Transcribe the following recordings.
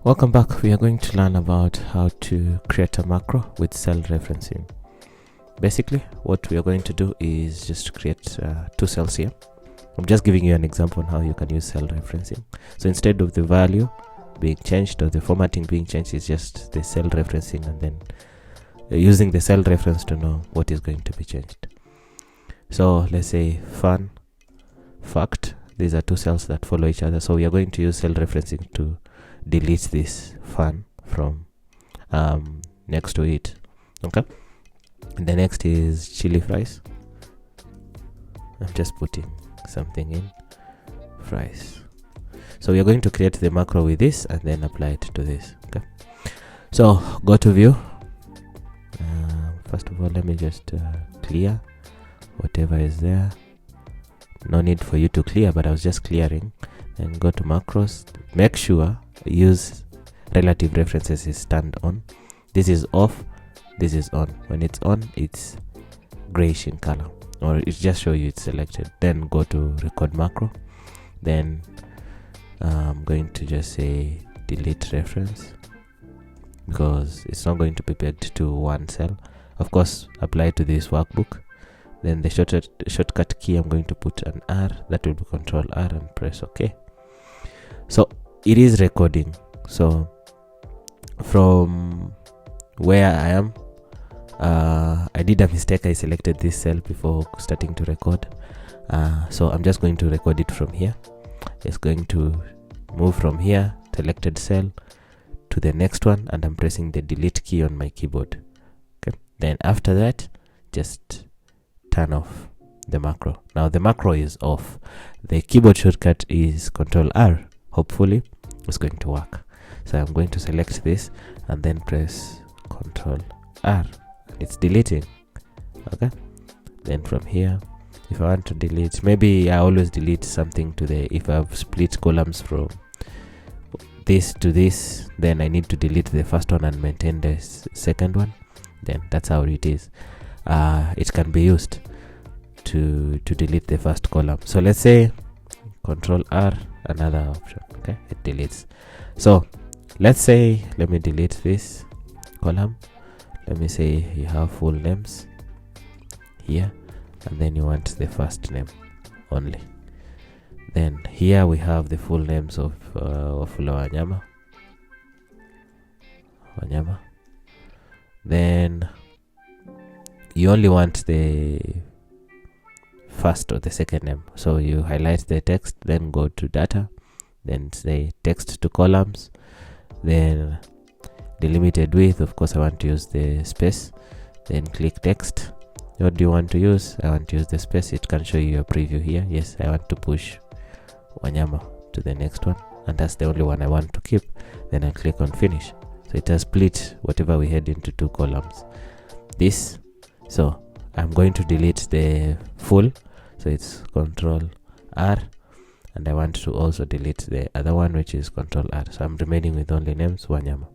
Welcome back. We are going to learn about how to create a macro with cell referencing. Basically, what we are going to do is just create two cells here. I'm just giving you an example on how you can use cell referencing. So instead of the value being changed or the formatting being changed, it's just the cell referencing and then using the cell reference to know what is going to be changed. So let's say fun, fact. These are two cells that follow each other. So we are going to use cell referencing to delete this fun from next to it. Okay. And the next is chili fries. I'm just putting something in fries. So we are going to create the macro with this and then apply it to this. Okay. So go to view. First of all, let me just clear whatever is there. No need for you to clear, but I was just clearing. Then go to macros. Make sure use relative references is turned on. This is off, this is on. When it's on, it's grayish in color, or it just show you it's selected. Then go to record macro. Then I'm going to just say delete reference because it's not going to be pegged to one cell. Of course, apply to this workbook. Then the shortcut key, I'm going to put an R. That will be Control R and press OK. So it is recording. So from where I am, I did a mistake. I selected this cell before starting to record. So I'm just going to record it from here. It's going to move from here, selected cell, to the next one, and I'm pressing the delete key on my keyboard. Okay. Then after that, just turn off the macro. Now the macro is off. The keyboard shortcut is Control R. Hopefully it's going to work. So I'm going to select this and then press Control R. It's deleting. Okay. Then from here, if I want to delete, maybe I always delete something to the, if I've split columns from this to this, then I need to delete the first one and maintain the second one. Then that's how it is. It can be used to delete the first column. So let's say Control R, another option. Okay, it deletes. So let's say, let me delete this column. Let me say you have full names here, and then you want the first name only. Then here we have the full names of Wanyama. Then you only want the first or the second name. So you highlight the text, then go to data, then say text to columns, then delimited width. Of course, I want to use the space. Then click text. What do you want to use? I want to use the space. It can show you a preview here. Yes, I want to push Wanyama to the next one, and that's the only one I want to keep. Then I click on finish. So it has split whatever we had into two columns. This. So I'm going to delete the full. So it's Control R, and I want to also delete the other one, which is Control R. So I'm remaining with only names Wanyama.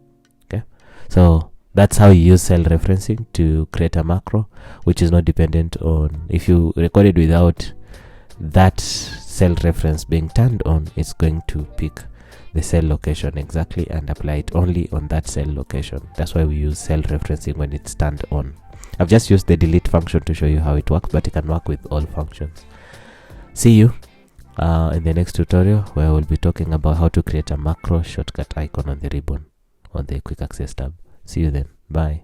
Okay. So that's how you use cell referencing to create a macro, which is not dependent on, if you recorded without that cell reference being turned on, it's going to pick the cell location exactly and apply it only on that cell location. That's why we use cell referencing when it's turned on. I've just used the delete function to show you how it works, but it can work with all functions. See you in the next tutorial, where we'll be talking about how to create a macro shortcut icon on the ribbon on the quick access tab. See you then. Bye.